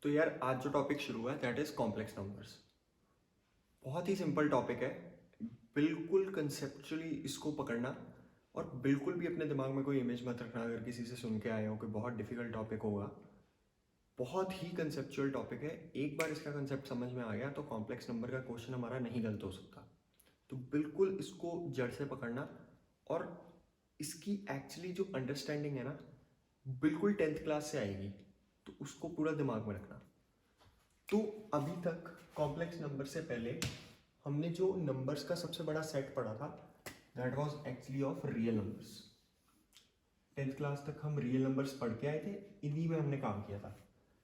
तो यार आज जो टॉपिक शुरू हुआ है दैट इज़ कॉम्प्लेक्स नंबर्स। बहुत ही सिंपल टॉपिक है, बिल्कुल कंसेप्चुअली इसको पकड़ना और बिल्कुल भी अपने दिमाग में कोई इमेज मत रखना अगर किसी से सुन के आए हो कि बहुत डिफिकल्ट टॉपिक होगा। बहुत ही कंसेप्चुअल टॉपिक है, एक बार इसका कंसेप्ट समझ में आ गया तो कॉम्प्लेक्स नंबर का क्वेश्चन हमारा नहीं गलत हो सकता। तो बिल्कुल इसको जड़ से पकड़ना और इसकी एक्चुअली जो अंडरस्टैंडिंग है ना, बिल्कुल 10th क्लास से आएगी, तो उसको पूरा दिमाग में रखना। तो अभी तक कॉम्प्लेक्स नंबर से पहले हमने जो नंबर्स का सबसे बड़ा सेट पढ़ा था that was actually of real numbers. 10th class तक हम रियल नंबर्स पढ़ के आए थे, इन्हीं में हमने काम किया था।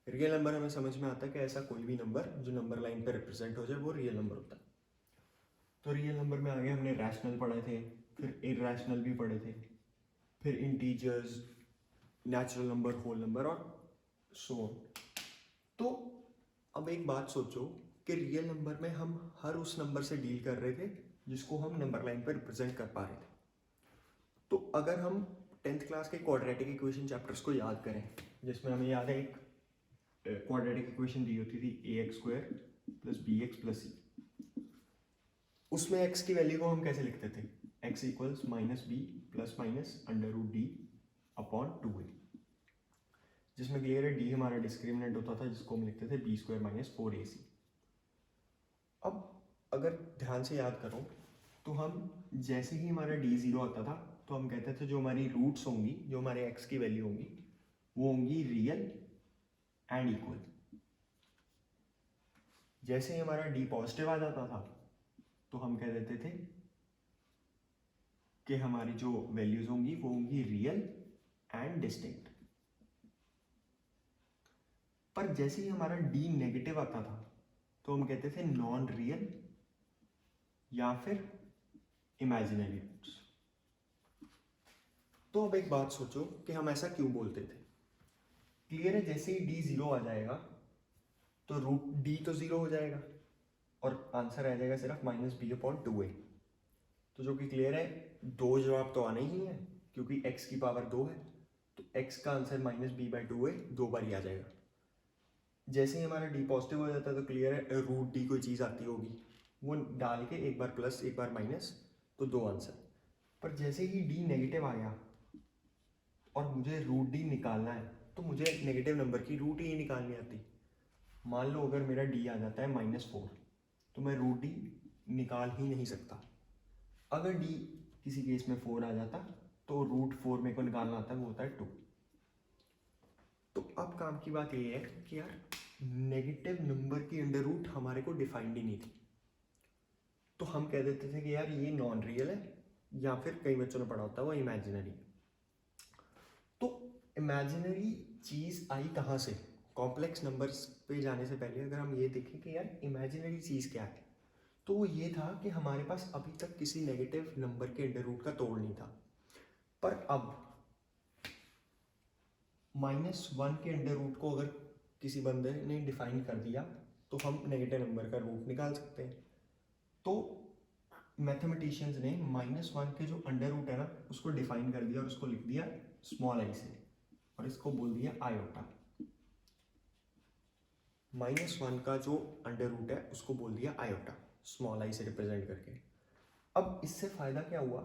रियल नंबर हमें समझ में आता है कि ऐसा कोई भी नंबर जो नंबर लाइन पे रिप्रेजेंट हो जाए वो रियल नंबर होता है। तो रियल नंबर में आगे हमने रैशनल पढ़े थे, फिर इरैशनल भी पढ़े थे, फिर integers, natural number, whole number और सो ऑन। तो अब एक बात सोचो कि रियल नंबर में हम हर उस नंबर से डील कर रहे थे जिसको हम नंबर लाइन पर रिप्रेजेंट कर पा रहे थे। तो अगर हम 10th क्लास के क्वाड्रेटिक इक्वेशन चैप्टर्स को याद करें, जिसमें हमें याद है एक क्वाड्रेटिक इक्वेशन दी होती थी ax² + bx + c। उसमें x की वैल्यू को हम कैसे लिखते थे, x = -b ± √d upon 2a, जिसमें क्लियर है d हमारा डिस्क्रिमिनेंट होता था जिसको हम लिखते थे b² - 4ac। अब अगर ध्यान से याद करो तो हम जैसे ही हमारा d 0 आता था तो हम कहते थे जो हमारी रूट्स होंगी, जो हमारे x की वैल्यू होंगी वो होंगी रियल एंड इक्वल। जैसे ही हमारा d पॉजिटिव आ जाता था तो हम कह देते थे कि हमारी जो वैल्यूज होंगी वो होंगी रियल एंड डिस्टिंक्ट। पर जैसे ही हमारा d नेगेटिव आता था तो हम कहते थे नॉन रियल या फिर इमेजिनरी रूट्स। तो अब एक बात सोचो कि हम ऐसा क्यों बोलते थे। क्लियर है, जैसे ही d 0 आ जाएगा तो रूट d तो 0 हो जाएगा और आंसर आ जाएगा सिर्फ -b/2a। तो जो कि क्लियर है, दो जवाब तो आने ही है क्योंकि x की पावर 2 है, तो x का आंसर -b/2a 2 बार ही आ जाएगा। जैसे ही हमारा d पॉजिटिव हो जाता है तो क्लियर है रूट d कोई चीज़ आती होगी, वो डाल के एक बार प्लस एक बार माइनस, तो दो आंसर। पर जैसे ही d नेगेटिव आ गया और मुझे रूट d निकालना है तो मुझे नेगेटिव नंबर की रूट ही निकालनी आती। मान लो अगर मेरा d आ जाता है -4 तो मैं रूट d निकाल ही नहीं सकता। अगर d किसी केस में 4 आ जाता तो √4 मेरे को निकालना आता है, वो होता है 2। तो अब काम की बात ये है कि यार नेगेटिव नंबर की अंडर रूट हमारे को डिफाइंड ही नहीं थी, तो हम कह देते थे कि यार ये नॉन रियल है या फिर कई बच्चों ने पढ़ा होता है वो इमेजिनरी। तो इमेजिनरी चीज़ आई कहाँ से। कॉम्प्लेक्स नंबर्स पे जाने से पहले अगर हम ये देखें कि यार इमेजिनरी चीज़ क्या है, तो वो ये था कि हमारे पास अभी तक किसी नेगेटिव नंबर के अंडर रूट का तोड़ नहीं था। पर अब -1 के अंडर रूट को अगर किसी बंदे ने डिफाइन कर दिया तो हम नेगेटिव नंबर का रूट निकाल सकते हैं। तो मैथमेटिशियंस ने -1 के जो अंडर रूट है ना उसको डिफाइन कर दिया और उसको लिख दिया स्मॉल आई से, और इसको बोल दिया आयोटा। -1 का जो अंडर रूट है उसको बोल दिया आयोटा, स्मॉल आई से रिप्रेजेंट करके। अब इससे फ़ायदा क्या हुआ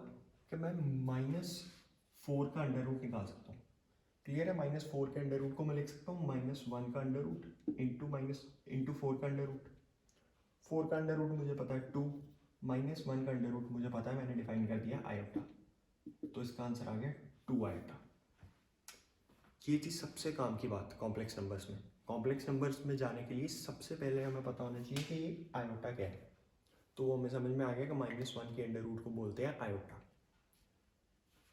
कि मैं -4 का अंडर रूट निकाल सकता हूँ। क्लियर है, -4 के अंडर रूट को मैं लिख सकता हूँ -1 का अंडर रूट इंटू 4 का अंडर रूट। 4 का अंडर रूट मुझे पता है 2, -1 का अंडर रूट मुझे पता है, मैंने डिफाइन कर दिया आयोटा, तो इसका आंसर आ गया 2 आयोटा। ये थी सबसे काम की बात कॉम्प्लेक्स नंबर्स में। कॉम्प्लेक्स नंबर्स में जाने के लिए सबसे पहले हमें पता होना चाहिए कि ये आयोटा क्या है। तो वो हमें समझ में आ गया कि -1 के अंडर रूट को बोलते हैं आयोटा।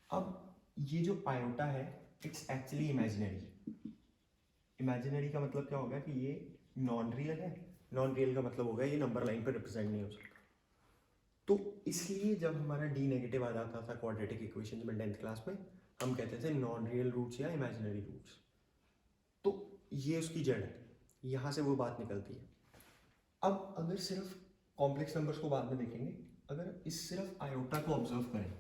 अब ये जो आयोटा है इट्स एक्चुअली इमेजिनरी। इमेजिनरी का मतलब क्या होगा कि ये नॉन रियल है, नॉन रियल का मतलब होगा ये नंबर लाइन पर रिप्रेजेंट नहीं हो सकता। तो इसलिए जब हमारा d नेगेटिव आ जाता था क्वाड्रेटिक इक्वेशन में 10th क्लास में, हम कहते थे नॉन रियल रूट्स या इमेजिनरी रूट्स। तो ये उसकी जड़ है, यहाँ से वो बात निकलती है। अब अगर सिर्फ कॉम्प्लेक्स नंबर्स को बाद में देखेंगे, अगर इस सिर्फ आयोटा को ऑब्जर्व करें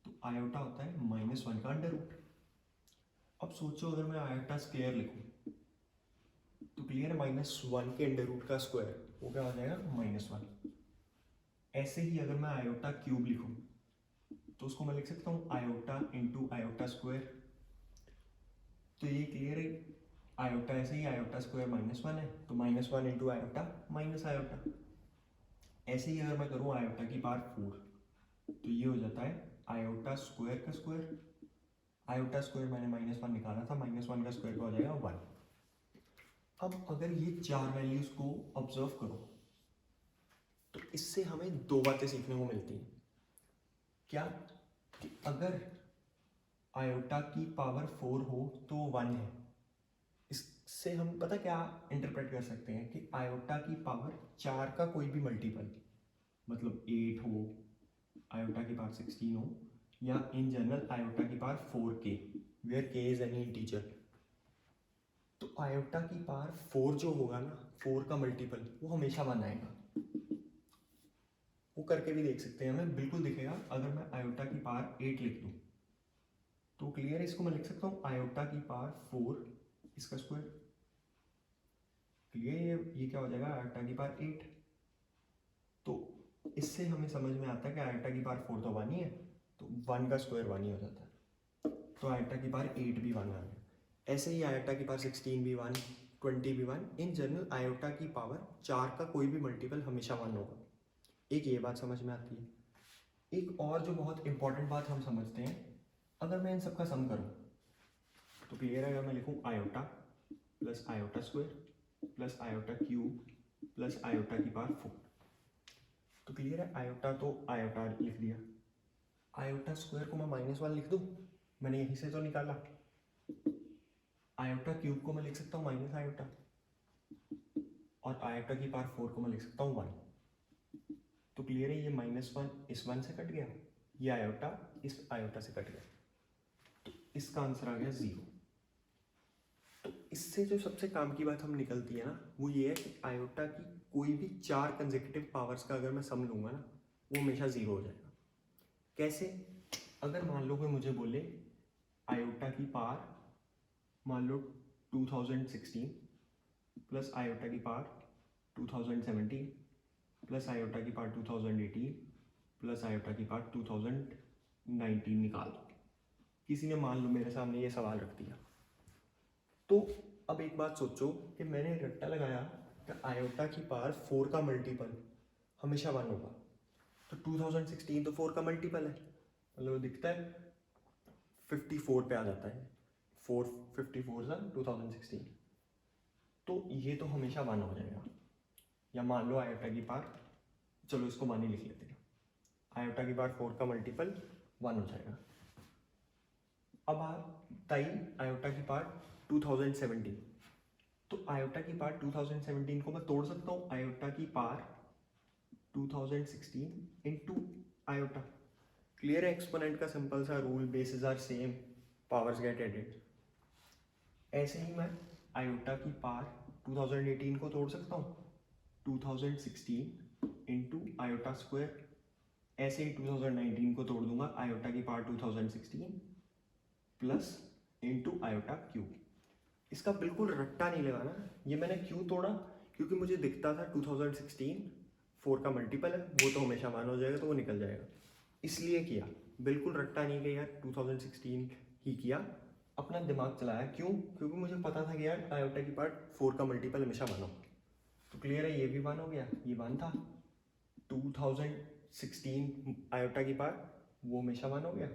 तो आयोटा होता है -1 का अंडर रूट। अब सोचो अगर मैं आयोटा स्क्वायर लिखूं क्लियर है, -1 के अंडर रूट का स्क्वायर वो क्या हो जाएगा -1। ऐसे ही अगर मैं आयोटा क्यूब लिखूं तो उसको मैं लिख सकता हूँ आयोटा इंटू आयोटा स्क्वायर। तो ये क्लियर है, आयोटा ऐसे ही आयोटा स्क्वायर -1 है तो -1 इंटू आयोटा माइनस आयोटा। ऐसे ही अगर मैं करूँ आयोटा की पावर 4 तो ये हो जाता है आयोटा स्क्वायर का स्क्वायर। आयोटा स्क्वायर मैंने -1 निकाला था, -1 का स्क्वायर का हो जाएगा 1। अब अगर ये चार वैल्यूज को ऑब्जर्व करो तो इससे हमें दो बातें सीखने को मिलती हैं। क्या कि अगर आयोटा की पावर 4 हो तो 1 है। इससे हम पता क्या इंटरप्रेट कर सकते हैं कि आयोटा की पावर 4 का कोई भी मल्टीपल, मतलब 8 हो, आयोटा की पावर 16 हो, या इन जनरल आयोटा की power 4k where k is any integer. तो आयोटा की पावर 4 जो होगा ना, 4 का मल्टीपल वो हमेशा 1 आएगा। वो करके भी देख सकते हैं, हमें बिल्कुल दिखेगा। अगर मैं आयोटा की पावर 8 लिख दूँ तो क्लियर है, इसको मैं लिख सकता हूँ आयोटा की पावर 4 इसका स्क्वायर। क्लियर, ये क्या हो जाएगा आयोटा की पावर 8। तो इससे हमें समझ में आता है कि आयोटा की पावर 4 तो 1 ही है, तो 1 का स्क्वायर 1 ही हो जाता है। तो आयोटा की पावर 8 भी 1 आ गया। ऐसे ही आयोटा की पावर 16 भी 1, 20 भी 1। इन जनरल आयोटा की पावर 4 का कोई भी मल्टीपल हमेशा 1 होगा। एक ये बात समझ में आती है। एक और जो बहुत इंपॉर्टेंट बात हम समझते हैं, अगर मैं इन सबका सम करूं तो क्लियर है, अगर मैं लिखूं iota plus iota square plus iota cube plus iota की पावर 4 तो क्लियर है, आयोटा तो आयोटा लिख दिया, आयोटा स्क्वायर को मैं -1 लिख दूं, मैंने यहीं से तो निकाला। आयोटा क्यूब को मैं लिख सकता हूँ माइनस आयोटा, और आयोटा की पावर 4 को मैं लिख सकता हूँ 1। तो क्लियर है, ये -1 इस 1 से कट गया, ये आयोटा इस आयोटा से कट गया, तो इसका आंसर आ गया 0। तो इससे जो सबसे काम की बात हम निकलती है ना, वो ये है कि आयोटा की कोई भी 4 कंसेक्यूटिव पावर्स का अगर मैं सम लूँगा ना, वो हमेशा 0 हो जाएगा। कैसे? अगर मान लो कोई मुझे बोले आयोटा की पावर मान लो 2016 प्लस आयोटा की पावर 2017 प्लस आयोटा की पावर 2018 प्लस आयोटा की पावर 2019 निकाल दो। किसी ने मान लो मेरे सामने ये सवाल रख दिया, तो अब एक बात सोचो कि मैंने रट्टा लगाया कि आयोटा की पावर 4 का मल्टीपल हमेशा 1 होगा, तो 2016 तो 4 का मल्टीपल है, मतलब दिखता है 54 पे आ जाता है, 454 सा 2016, तो ये तो हमेशा 1 हो जाएगा। या मान लो आयोटा की पावर, चलो इसको 1 ही लिख लेते हैं, आयोटा की पावर 4 का मल्टीपल 1 हो जाएगा। अब आप बताइए आयोटा की पावर 2017, तो आयोटा की पावर 2017 को मैं तोड़ सकता हूँ आयोटा की पावर 2016 इंटू आयोटा। क्लियर है, एक्सपोनेंट का सिंपल सा rule, bases are same, powers get added. ऐसे ही मैं आयोटा की पावर 2018 को तोड़ सकता हूँ 2016 इंटू आयोटा स्क्वायर। ऐसे ही 2019 को तोड़ दूंगा आयोटा की power 2016 plus into iota cube. इसका बिल्कुल रट्टा नहीं लगाना, ये मैंने क्यों तोड़ा, क्योंकि मुझे दिखता था 2016 4 का मल्टीपल है, वो तो हमेशा 1 हो जाएगा, तो वो निकल जाएगा, इसलिए किया। बिल्कुल रट्टा नहीं किया, 2016 ही किया, अपना दिमाग चलाया। क्यों? क्योंकि मुझे पता था कि यार आयोटा की पार्ट 4 का मल्टीपल हमेशा 1 हो। तो क्लियर है, ये भी 1 हो गया, ये 1 था। 2016 आयोटा की पार्ट वो हमेशा 1 हो गया,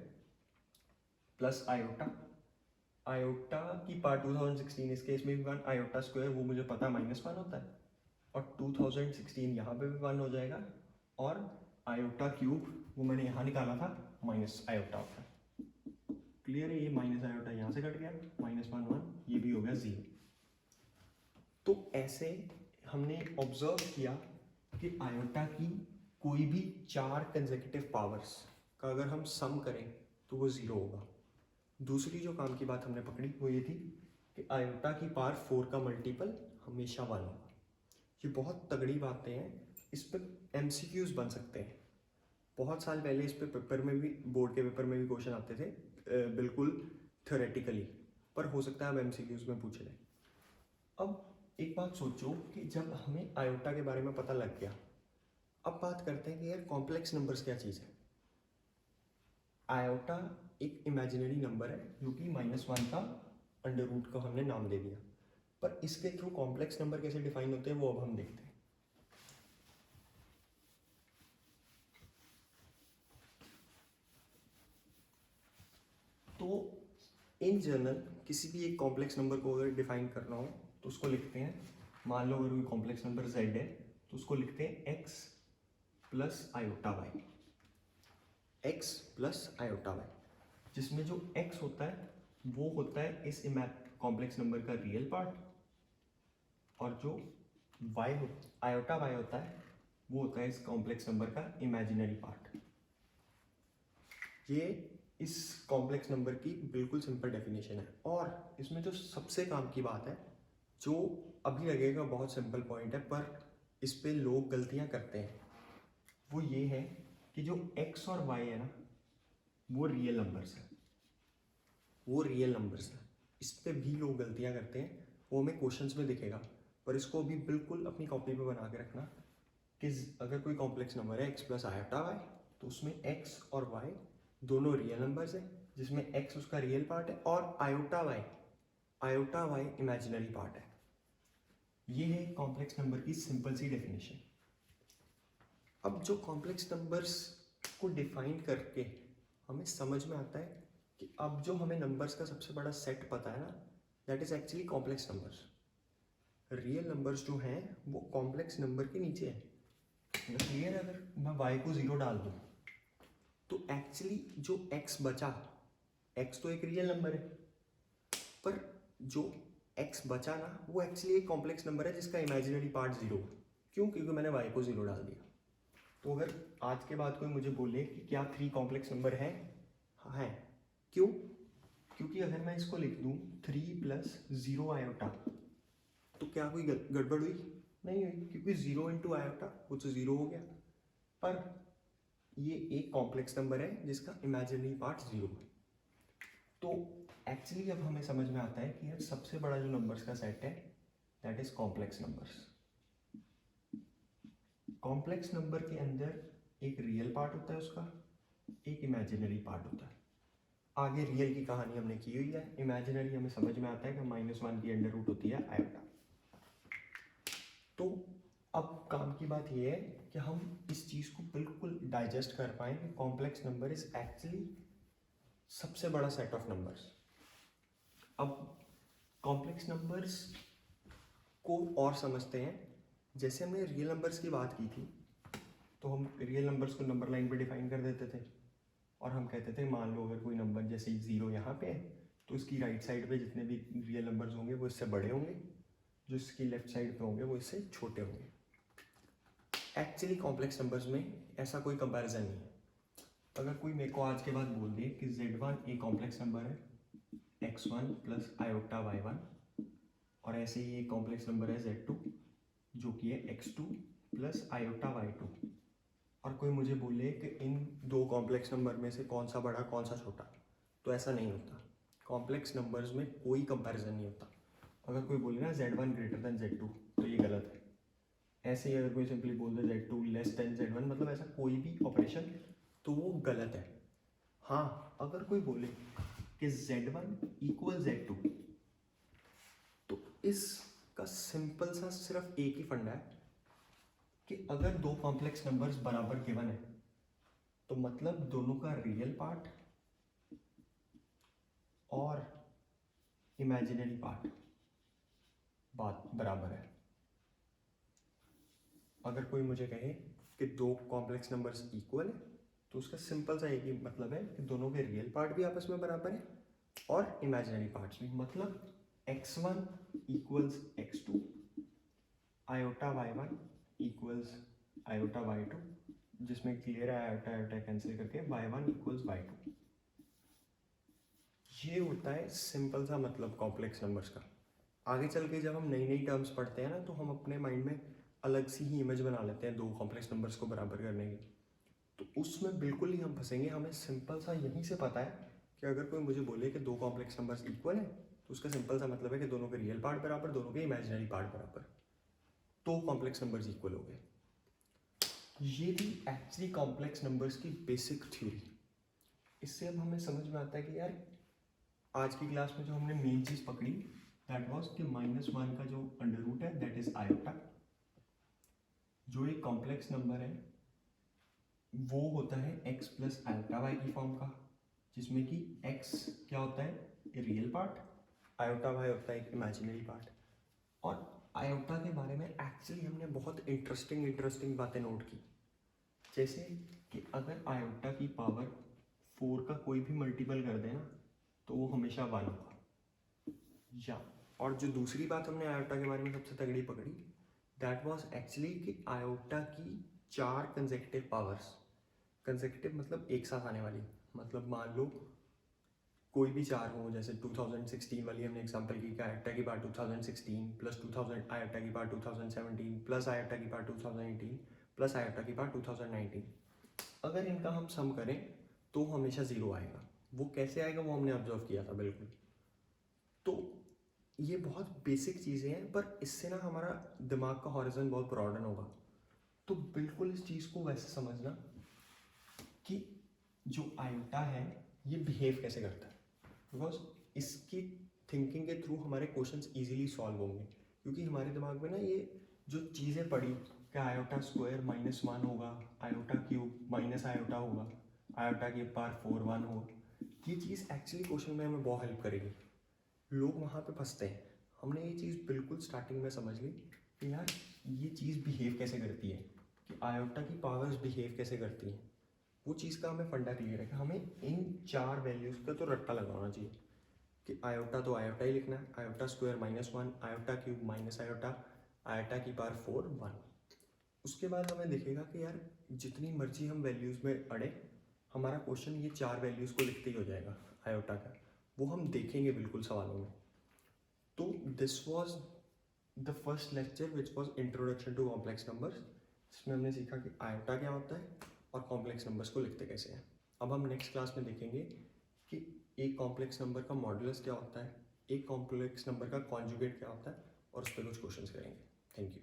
प्लस आयोटा, आयोटा की पार्ट 2016 इस केस में भी 1, आयोटा स्क्वायर वो मुझे पता -1 होता है, और 2016 यहाँ पे भी 1 हो जाएगा, और आयोटा क्यूब वो मैंने यहाँ निकाला था माइनस आयोटा होता है। क्लियर है, ये माइनस आयोटा यहाँ से कट गया, -1 1, ये भी हो गया 0। तो ऐसे हमने ऑब्जर्व किया कि आयोटा की कोई भी 4 कंसेक्यूटिव पावर्स का अगर हम सम करें तो वो 0 होगा। दूसरी जो काम की बात हमने पकड़ी वो ये थी कि आयोटा की पावर 4 का मल्टीपल हमेशा 1 होगा। ये बहुत तगड़ी बातें हैं, इस पर MCQs बन सकते हैं। बहुत साल पहले इस पे पेपर में भी, बोर्ड के पेपर में भी क्वेश्चन आते थे, बिल्कुल थ्योरेटिकली, पर हो सकता है अब MCQs में पूछ लें। अब एक बात सोचो कि जब हमें आयोटा के बारे में पता लग गया, अब बात करते हैं कि यार कॉम्प्लेक्स नंबर्स क्या चीज़ है। आयोटा एक इमेजिनरी नंबर है जो कि -1 का अंडर रूट को हमने नाम दे दिया, पर इसके थ्रू कॉम्प्लेक्स नंबर कैसे डिफाइन होते हैं वो अब हम देखते हैं। तो इन जनरल किसी भी एक कॉम्प्लेक्स नंबर को अगर डिफाइन करना हो तो उसको लिखते हैं, मान लो अगर कोई कॉम्प्लेक्स नंबर z है तो उसको लिखते हैं x plus iota y, x plus iota y, जिसमें जो x होता है वो होता है इस कॉम्प्लेक्स नंबर का रियल पार्ट, और जो y आयोटा y होता है वो होता है इस कॉम्प्लेक्स नंबर का इमेजिनरी पार्ट। ये इस कॉम्प्लेक्स नंबर की बिल्कुल सिंपल डेफिनेशन है। और इसमें जो सबसे काम की बात है, जो अभी लगेगा बहुत सिंपल पॉइंट है पर इस पे लोग गलतियां करते हैं, वो ये है कि जो x और y है ना वो रियल नंबर्स है, वो रियल नंबर्स है। इस पे भी लोग गलतियां करते हैं, वो हमें क्वेश्चंस में दिखेगा, पर इसको अभी बिल्कुल अपनी कॉपी पे बना के रखना कि अगर कोई कॉम्प्लेक्स नंबर है x प्लस आयोटा वाई तो उसमें x और y दोनों रियल नंबर्स है, जिसमें x उसका रियल पार्ट है और आयोटा y इमेजिनरी पार्ट है। ये है कॉम्प्लेक्स नंबर की सिंपल सी डेफिनेशन। अब जो कॉम्प्लेक्स नंबर्स को डिफाइन करके हमें समझ में आता है कि अब जो हमें नंबर्स का सबसे बड़ा सेट पता है ना, that is actually complex numbers. Real numbers जो हैं वो कॉम्प्लेक्स नंबर के नीचे है। क्लियर है? अगर मैं y को 0 डाल दूँ तो एक्चुअली जो x बचा, x तो एक रियल नंबर है, पर जो x बचा ना वो एक्चुअली एक कॉम्प्लेक्स नंबर है जिसका इमेजिनरी पार्ट 0 है। क्यों? क्योंकि मैंने y को 0 डाल दिया। तो अगर आज के बाद कोई मुझे बोले कि क्या 3 कॉम्प्लेक्स नंबर है, हाँ है। क्यों? क्योंकि अगर मैं इसको लिख दूँ 3 प्लस 0 आयोटा तो क्या कोई गड़बड़ हुई? नहीं हुई, क्योंकि 0 इंटू आयोटा वो तो 0 हो गया। पर ये एक कॉम्प्लेक्स नंबर है जिसका इमेजिनरी पार्ट 0 है। तो एक्चुअली अब हमें समझ में आता है कि यार सबसे बड़ा जो नंबर्स का सेट है that is complex numbers. Complex number के अंदर एक रियल पार्ट होता है उसका, एक इमेजिनरी पार्ट होता है। आगे रियल की कहानी हमने की हुई है, इमेजिनरी हमें समझ में आता है कि -1 की अंडर रूट होती है आयोटा। तो अब काम की बात यह है कि हम इस चीज़ को बिल्कुल डाइजेस्ट कर पाएँ कि कॉम्प्लेक्स नंबर इज एक्चुअली सबसे बड़ा सेट ऑफ नंबर्स। अब कॉम्प्लेक्स नंबर्स को और समझते हैं। जैसे हमने रियल नंबर्स की बात की थी तो हम रियल नंबर्स को नंबर लाइन पे डिफाइन कर देते थे और हम कहते थे मान लो अगर कोई नंबर जैसे 0 यहाँ पे है तो इसकी राइट साइड पे जितने भी रियल नंबर्स होंगे वो इससे बड़े होंगे, जो इसकी लेफ्ट साइड पे होंगे वो इससे छोटे होंगे। एक्चुअली कॉम्प्लेक्स नंबर्स में ऐसा कोई कंपैरिजन नहीं है। अगर कोई मेरे को आज के बाद बोल दे कि z1 एक कॉम्प्लेक्स नंबर है x1 प्लस आयोटा y1, और ऐसे ही एक कॉम्प्लेक्स नंबर है z2 जो कि है x2 प्लस आयोटा y2, और कोई मुझे बोले कि इन दो कॉम्प्लेक्स नंबर में से कौन सा बड़ा कौन सा छोटा, तो ऐसा नहीं होता। कॉम्प्लेक्स नंबर्स में कोई कंपैरिजन नहीं होता। अगर कोई बोले ना z1 ग्रेटर देन z2 तो ये गलत है। ऐसे ही अगर कोई सिंपली बोल दे z2 लेस देन z1, मतलब ऐसा कोई भी ऑपरेशन, तो वो गलत है। हाँ, अगर कोई बोले कि z1 इक्वल z2 तो इसका सिंपल सा सिर्फ एक ही फंडा है कि अगर दो कॉम्प्लेक्स नंबर्स बराबर गिवन है तो मतलब दोनों का रियल पार्ट और इमेजिनरी पार्ट बात बराबर है। अगर कोई मुझे कहे कि दो कॉम्प्लेक्स नंबर्स इक्वल है तो उसका सिंपल सा एक ही मतलब है कि दोनों के रियल पार्ट भी आपस में बराबर है और इमेजिनरी पार्ट्स भी। मतलब x1 equals x2, iota y1 equals iota y2, जिसमें क्लियर है आयोटा आयोटा कैंसिल करके y1 इक्वल्स y2। ये होता है सिंपल सा मतलब कॉम्प्लेक्स नंबर्स का। आगे चल के जब हम नई नई टर्म्स पढ़ते हैं ना तो हम अपने माइंड में अलग सी ही इमेज बना लेते हैं दो कॉम्प्लेक्स नंबर्स को बराबर करने की, तो उसमें बिल्कुल ही हम फंसेंगे। हमें सिंपल सा यहीं से पता है कि अगर कोई मुझे बोले कि दो कॉम्प्लेक्स नंबर्स इक्वल है तो उसका सिंपल सा मतलब है कि दोनों के रियल पार्ट बराबर, दोनों के इमेजिनरी पार्ट बराबर, तो कॉम्प्लेक्स नंबर्स इक्वल हो गए। ये थी एक्चुअली कॉम्प्लेक्स नंबर्स की बेसिक थ्योरी। इससे अब हमें समझ में आता है कि यार आज की क्लास में जो हमने मेन चीज़ पकड़ी दैट वाज कि -1 का जो अंडर रूट है दैट इज आयोटा। जो एक कॉम्प्लेक्स नंबर है वो होता है x प्लस आयोटा वाई की फॉर्म का, जिसमें कि x क्या होता है रियल पार्ट, आयोटा वाई होता है एक इमेजिनरी पार्ट। और आयोटा के बारे में एक्चुअली हमने बहुत इंटरेस्टिंग बातें नोट की, जैसे कि अगर आयोटा की पावर 4 का कोई भी मल्टीपल कर देना तो वो हमेशा 1 होगा। या और जो दूसरी बात हमने आयोटा के बारे में सबसे तगड़ी पकड़ी दैट वाज एक्चुअली कि आयोटा की 4 कंसेक्यूटिव पावर्स, कंसेक्यूटिव मतलब एक साथ आने वाली, मतलब मान लो कोई भी 4 हो, जैसे 2016 वाली हमने एग्जांपल की कि आयोटा की पावर 2016 प्लस 2000 आयोटा की पावर 2017 प्लस आयोटा की पावर 2018 प्लस आयोटा की पावर 2019। अगर इनका हम सम करें तो हमेशा 0 आएगा। वो कैसे आएगा वो हमने ऑब्जर्व किया था बिल्कुल। तो ये बहुत बेसिक चीज़ें हैं, पर इससे ना हमारा दिमाग का हॉरिजन बहुत ब्रॉडन होगा। तो बिल्कुल इस चीज़ को वैसे समझना कि जो आयोटा है ये बिहेव कैसे करता है, बिकॉज इसकी थिंकिंग के थ्रू हमारे क्वेश्चंस इजीली सॉल्व होंगे। क्योंकि हमारे दिमाग में ना ये जो चीज़ें पड़ी कि आयोटा स्क्वायर -1 होगा, आयोटा क्यूब माइनस आयोटा होगा, आयोटा की पावर 4 1 होगा, ये चीज़ एक्चुअली क्वेश्चन में हमें बहुत हेल्प करेगी। लोग वहाँ पे फंसते हैं। हमने ये चीज़ बिल्कुल स्टार्टिंग में समझ ली कि यार ये चीज़ बिहेव कैसे करती है, कि आयोटा की पावर्स बिहेव कैसे करती हैं। वो चीज़ का हमें फंडा क्लियर है कि हमें इन 4 वैल्यूज़ का तो रट्टा लगाना चाहिए कि आयोटा तो आयोटा ही लिखना है, iota square -1, iota cube minus iota, iota की पावर 4 1। उसके बाद हमें दिखेगा कि यार जितनी मर्जी हम वैल्यूज़ में अड़े, हमारा क्वेश्चन ये 4 वैल्यूज़ को लिखते ही हो जाएगा आयोटा का। वो हम देखेंगे बिल्कुल सवालों में। तो this was the first lecture which was introduction to complex numbers, जिसमें हमने सीखा कि आयोटा क्या होता है और कॉम्प्लेक्स नंबर्स को लिखते कैसे हैं। अब हम नेक्स्ट क्लास में देखेंगे कि एक कॉम्प्लेक्स नंबर का मॉडुलस क्या होता है, एक कॉम्प्लेक्स नंबर का कॉन्जुगेट क्या होता है, और उस पर कुछ क्वेश्चंस करेंगे। Thank you.